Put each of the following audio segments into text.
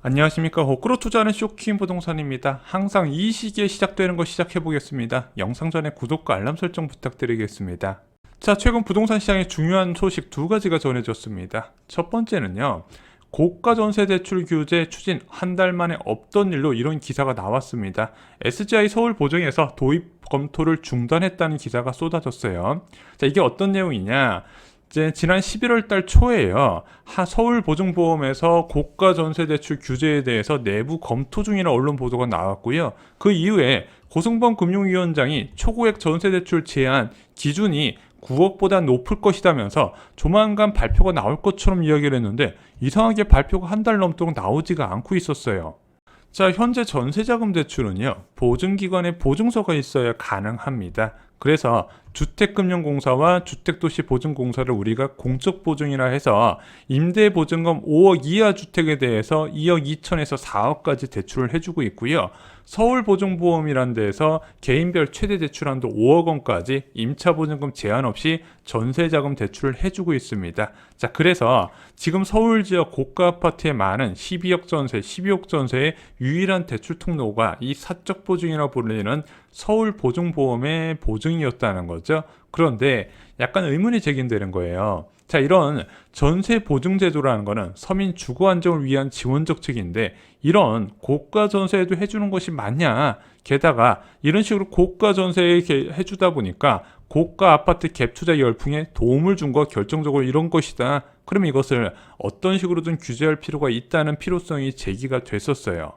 안녕하십니까. 호크로 투자하는 쇼킹 부동산입니다. 항상 이 시기에 시작되는 거 시작해 보겠습니다. 영상 전에 구독과 알람 설정 부탁드리겠습니다. 자, 최근 부동산 시장에 중요한 소식 두 가지가 전해졌습니다. 첫 번째는요, 고가 전세 대출 규제 추진 한 달 만에 없던 일로 이런 기사가 나왔습니다. SGI 서울 보증에서 도입 검토를 중단했다는 기사가 쏟아졌어요. 자, 이게 어떤 내용이냐? 이제 지난 11월 달 초에요. 서울보증보험에서 고가 전세대출 규제에 대해서 내부 검토 중이라는 언론 보도가 나왔고요. 그 이후에 고승범 금융위원장이 초고액 전세대출 제한 기준이 9억보다 높을 것이다면서 조만간 발표가 나올 것처럼 이야기를 했는데 이상하게 발표가 한 달 넘도록 나오지가 않고 있었어요. 자, 현재 전세자금 대출은요, 보증기관에 보증서가 있어야 가능합니다. 그래서 주택금융공사와 주택도시보증공사를 우리가 공적보증이라 해서 임대보증금 5억 이하 주택에 대해서 2억 2천에서 4억까지 대출을 해주고 있고요. 서울보증보험이란 데에서 개인별 최대 대출한도 5억 원까지 임차보증금 제한 없이 전세자금 대출을 해주고 있습니다. 자, 그래서 지금 서울 지역 고가 아파트에 많은 12억 전세, 12억 전세의 유일한 대출 통로가 이 사적보증이라 불리는 서울보증보험의 보증이었다는 거죠. 그런데 약간 의문이 제기되는 거예요. 자, 이런 전세 보증 제도라는 거는 서민 주거 안정을 위한 지원 정책인데 이런 고가 전세에도 해주는 것이 맞냐? 게다가 이런 식으로 고가 전세에 해주다 보니까 고가 아파트 갭 투자 열풍에 도움을 준 거 결정적으로 이런 것이다. 그럼 이것을 어떤 식으로든 규제할 필요가 있다는 필요성이 제기가 됐었어요.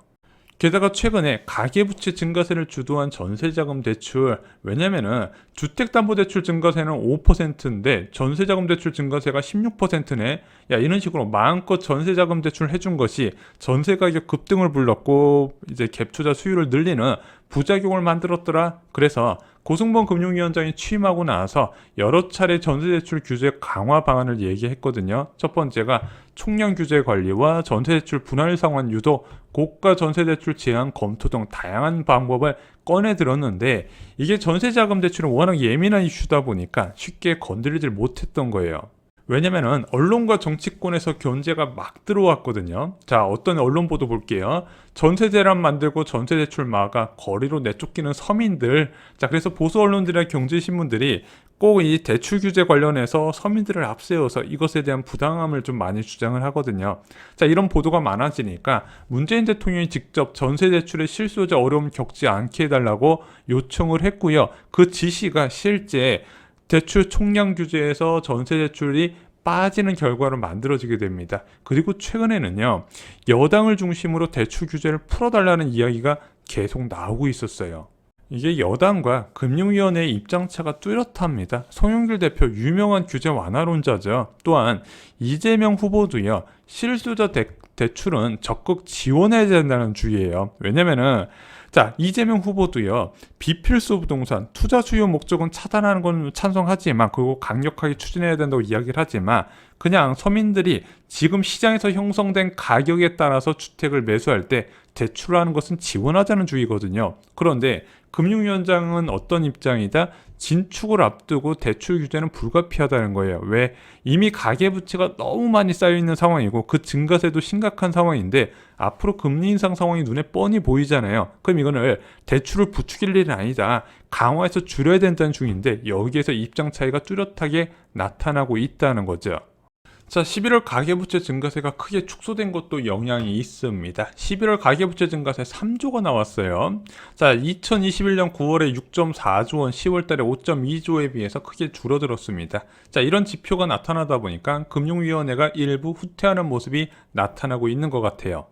게다가 최근에 가계부채 증가세를 주도한 전세자금 대출, 왜냐면은 주택담보대출 증가세는 5%인데 전세자금 대출 증가세가 16%네. 야, 이런 식으로 마음껏 전세자금 대출 해준 것이 전세가격 급등을 불렀고 이제 갭투자 수요를 늘리는 부작용을 만들었더라. 그래서 고승범 금융위원장이 취임하고 나서 여러 차례 전세대출 규제 강화 방안을 얘기했거든요. 첫 번째가 총량 규제 관리와 전세대출 분할 상환 유도, 고가 전세대출 제한 검토 등 다양한 방법을 꺼내 들었는데 이게 전세자금 대출은 워낙 예민한 이슈다 보니까 쉽게 건드리질 못했던 거예요. 왜냐면은 언론과 정치권에서 견제가 막 들어왔거든요. 자, 어떤 언론 보도 볼게요. 전세 대란 만들고 전세 대출 막아 거리로 내쫓기는 서민들. 자, 그래서 보수 언론들이나 경제신문들이 꼭 이 대출 규제 관련해서 서민들을 앞세워서 이것에 대한 부당함을 좀 많이 주장을 하거든요. 자, 이런 보도가 많아지니까 문재인 대통령이 직접 전세 대출의 실수요자 어려움 겪지 않게 해달라고 요청을 했고요. 그 지시가 실제 대출 총량 규제에서 전세 대출이 빠지는 결과로 만들어지게 됩니다. 그리고 최근에는요, 여당을 중심으로 대출 규제를 풀어달라는 이야기가 계속 나오고 있었어요. 이게 여당과 금융위원회의 입장차가 뚜렷합니다. 송영길 대표 유명한 규제 완화론자죠. 또한 이재명 후보도요, 실수요자 대출은 적극 지원해야 된다는 주의예요. 왜냐면은 자, 이재명 후보도요, 비필수 부동산 투자 수요 목적은 차단하는 건 찬성하지만 그리고 강력하게 추진해야 된다고 이야기를 하지만 그냥 서민들이 지금 시장에서 형성된 가격에 따라서 주택을 매수할 때 대출하는 것은 지원하자는 주의거든요. 그런데 금융위원장은 어떤 입장이다? 진축을 앞두고 대출 규제는 불가피하다는 거예요. 왜? 이미 가계부채가 너무 많이 쌓여있는 상황이고 그 증가세도 심각한 상황인데 앞으로 금리 인상 상황이 눈에 뻔히 보이잖아요. 그럼 이거는 대출을 부추길 일은 아니다. 강화해서 줄여야 된다는 중인데 여기에서 입장 차이가 뚜렷하게 나타나고 있다는 거죠. 자, 11월 가계부채 증가세가 크게 축소된 것도 영향이 있습니다. 11월 가계부채 증가세 3조가 나왔어요. 자, 2021년 9월에 6.4조 원, 10월 달에 5.2조에 비해서 크게 줄어들었습니다. 자, 이런 지표가 나타나다 보니까 금융위원회가 일부 후퇴하는 모습이 나타나고 있는 것 같아요.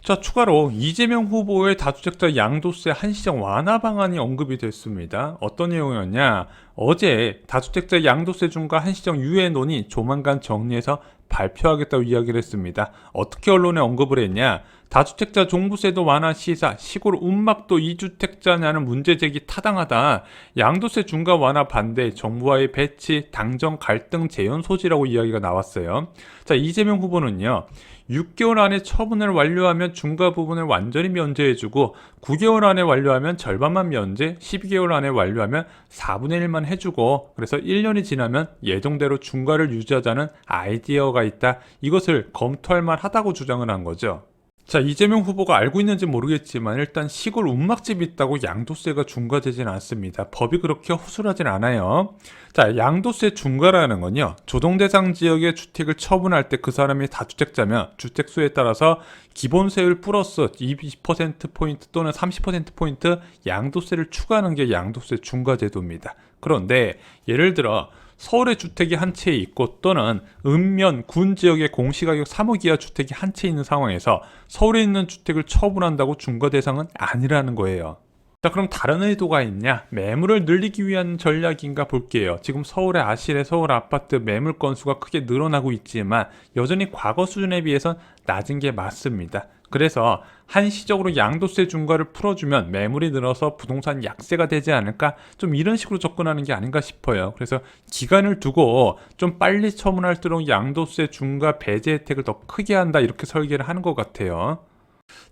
자, 추가로 이재명 후보의 다주택자 양도세 한시적 완화 방안이 언급이 됐습니다. 어떤 내용이었냐? 어제 다주택자 양도세 중과 한시적 유예 논의 조만간 정리해서 발표하겠다고 이야기를 했습니다. 어떻게 언론에 언급을 했냐? 다주택자 종부세도 완화 시사, 시골 운막도 2주택자냐는 문제제기 타당하다. 양도세 중과 완화 반대, 정부와의 배치, 당정 갈등 재현 소지라고 이야기가 나왔어요. 자, 이재명 후보는요, 6개월 안에 처분을 완료하면 중과 부분을 완전히 면제해주고 9개월 안에 완료하면 절반만 면제, 12개월 안에 완료하면 4분의 1만 해주고 그래서 1년이 지나면 예정대로 중과를 유지하자는 아이디어가 있다. 이것을 검토할 만하다고 주장을 한 거죠. 자, 이재명 후보가 알고 있는지 모르겠지만 일단 시골 움막집이 있다고 양도세가 중과되진 않습니다. 법이 그렇게 허술하진 않아요. 자, 양도세 중과라는 건요, 조정 대상 지역의 주택을 처분할 때 그 사람이 다주택자면 주택수에 따라서 기본세율 플러스 20%포인트 또는 30%포인트 양도세를 추가하는 게 양도세 중과 제도입니다. 그런데 예를 들어 서울에 주택이 한 채 있고 또는 읍면, 군 지역의 공시가격 3억 이하 주택이 한 채 있는 상황에서 서울에 있는 주택을 처분한다고 중과 대상은 아니라는 거예요. 자, 그럼 다른 의도가 있냐? 매물을 늘리기 위한 전략인가 볼게요. 지금 서울의 아실의 서울 아파트 매물 건수가 크게 늘어나고 있지만 여전히 과거 수준에 비해선 낮은 게 맞습니다. 그래서 한시적으로 양도세 중과를 풀어주면 매물이 늘어서 부동산 약세가 되지 않을까? 좀 이런 식으로 접근하는 게 아닌가 싶어요. 그래서 기간을 두고 좀 빨리 처분할수록 양도세 중과 배제 혜택을 더 크게 한다, 이렇게 설계를 하는 것 같아요.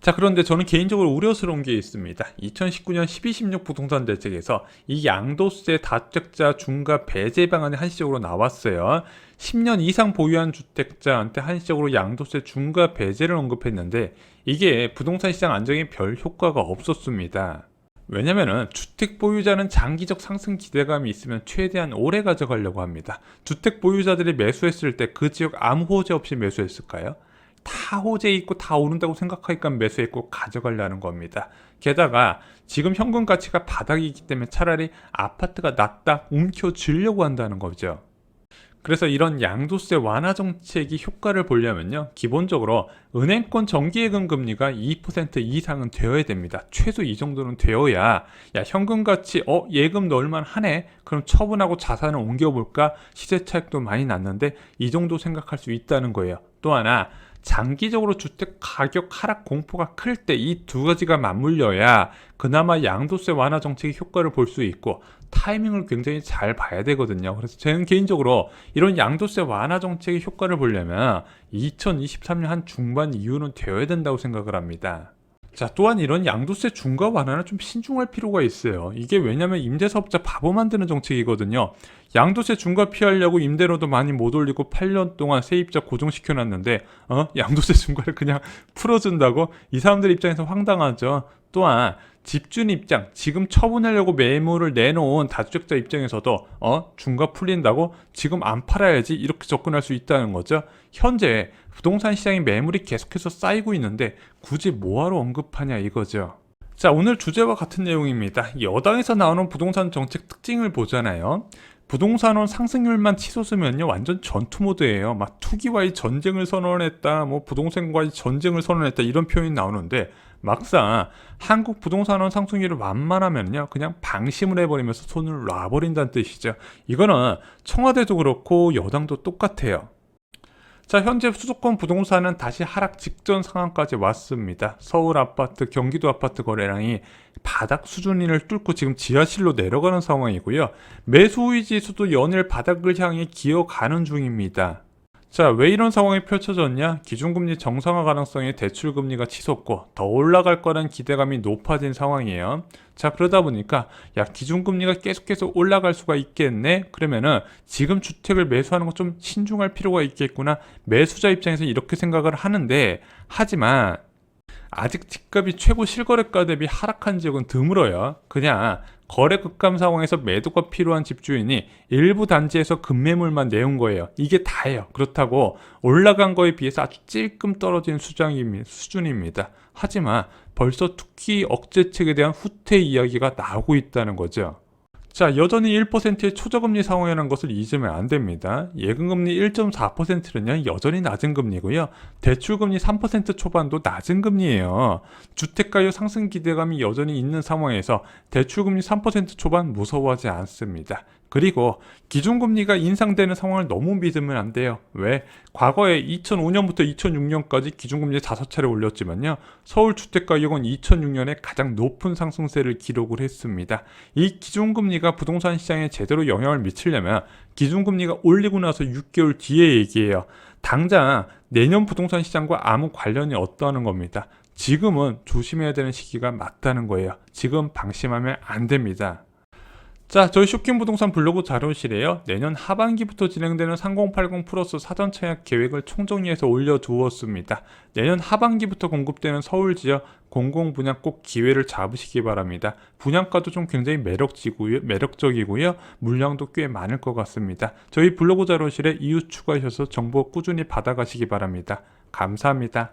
자, 그런데 저는 개인적으로 우려스러운 게 있습니다. 2019년 12.16 부동산 대책에서 이 양도세 다주택자 중과 배제 방안이 한시적으로 나왔어요. 10년 이상 보유한 주택자한테 한시적으로 양도세 중과 배제를 언급했는데 이게 부동산 시장 안정에 별 효과가 없었습니다. 왜냐면은 주택 보유자는 장기적 상승 기대감이 있으면 최대한 오래 가져가려고 합니다. 주택 보유자들이 매수했을 때 그 지역 아무 호재 없이 매수했을까요? 다 호재 있고 다 오른다고 생각하니까 매수했고 가져가려는 겁니다. 게다가 지금 현금 가치가 바닥이기 때문에 차라리 아파트가 낫다 움켜쥐려고 한다는 거죠. 그래서 이런 양도세 완화 정책이 효과를 보려면요, 기본적으로 은행권 정기예금 금리가 2% 이상은 되어야 됩니다. 최소 이 정도는 되어야 야, 현금 가치 예금 넣을만 하네, 그럼 처분하고 자산을 옮겨볼까, 시세 차익도 많이 났는데 이 정도 생각할 수 있다는 거예요. 또 하나, 장기적으로 주택 가격 하락 공포가 클 때 이 두 가지가 맞물려야 그나마 양도세 완화 정책의 효과를 볼 수 있고 타이밍을 굉장히 잘 봐야 되거든요. 그래서 저는 개인적으로 이런 양도세 완화 정책의 효과를 보려면 2023년 한 중반 이후는 되어야 된다고 생각을 합니다. 자, 또한 이런 양도세 중과 완화는 좀 신중할 필요가 있어요. 이게 왜냐면 임대사업자 바보 만드는 정책이거든요. 양도세 중과 피하려고 임대료도 많이 못 올리고 8년 동안 세입자 고정시켜놨는데 양도세 중과를 그냥 풀어준다고? 이 사람들 입장에서 황당하죠. 또한 집주인 입장, 지금 처분하려고 매물을 내놓은 다주택자 입장에서도 중과 풀린다고? 지금 안 팔아야지, 이렇게 접근할 수 있다는 거죠. 현재 부동산 시장의 매물이 계속해서 쌓이고 있는데 굳이 뭐하러 언급하냐 이거죠. 자, 오늘 주제와 같은 내용입니다. 여당에서 나오는 부동산 정책 특징을 보잖아요. 부동산원 상승률만 치솟으면요 완전 전투 모드예요. 막 투기와의 전쟁을 선언했다, 뭐 부동산과의 전쟁을 선언했다, 이런 표현이 나오는데 막상 한국 부동산원 상승률이 완만하면요 그냥 방심을 해버리면서 손을 놔버린다는 뜻이죠. 이거는 청와대도 그렇고 여당도 똑같아요. 자, 현재 수도권 부동산은 다시 하락 직전 상황까지 왔습니다. 서울 아파트, 경기도 아파트 거래량이 바닥 수준을 뚫고 지금 지하실로 내려가는 상황이고요. 매수 우위 지수도 연일 바닥을 향해 기어가는 중입니다. 자, 왜 이런 상황이 펼쳐졌냐? 기준금리 정상화 가능성에 대출금리가 치솟고 더 올라갈 거란 기대감이 높아진 상황이에요. 자, 그러다 보니까 기준금리가 계속해서 올라갈 수가 있겠네? 그러면은 지금 주택을 매수하는 거 좀 신중할 필요가 있겠구나. 매수자 입장에서 이렇게 생각을 하는데, 하지만 아직 집값이 최고 실거래가 대비 하락한 지역은 드물어요. 그냥 거래 급감 상황에서 매도가 필요한 집주인이 일부 단지에서 급매물만 내온 거예요. 이게 다예요. 그렇다고 올라간 거에 비해서 아주 찔끔 떨어진 수준입니다. 하지만 벌써 투기 억제책에 대한 후퇴 이야기가 나오고 있다는 거죠. 자, 여전히 1%의 초저금리 상황이라는 것을 잊으면 안 됩니다. 예금금리 1.4%는요, 여전히 낮은 금리고요. 대출금리 3% 초반도 낮은 금리예요. 주택가격 상승 기대감이 여전히 있는 상황에서 대출금리 3% 초반 무서워하지 않습니다. 그리고 기준금리가 인상되는 상황을 너무 믿으면 안 돼요. 왜? 과거에 2005년부터 2006년까지 기준금리 5차례 올렸지만요, 서울 주택가격은 2006년에 가장 높은 상승세를 기록을 했습니다. 이 기준금리가 부동산 시장에 제대로 영향을 미치려면 기준금리가 올리고 나서 6개월 뒤에 얘기해요. 당장 내년 부동산 시장과 아무 관련이 없다는 겁니다. 지금은 조심해야 되는 시기가 맞다는 거예요. 지금 방심하면 안 됩니다. 자, 저희 쇼킹 부동산 블로그 자료실에요. 내년 하반기부터 진행되는 3080 플러스 사전 청약 계획을 총정리해서 올려두었습니다. 내년 하반기부터 공급되는 서울 지역 공공 분양 꼭 기회를 잡으시기 바랍니다. 분양가도 좀 굉장히 매력적이고요. 물량도 꽤 많을 것 같습니다. 저희 블로그 자료실에 이웃 추가하셔서 정보 꾸준히 받아가시기 바랍니다. 감사합니다.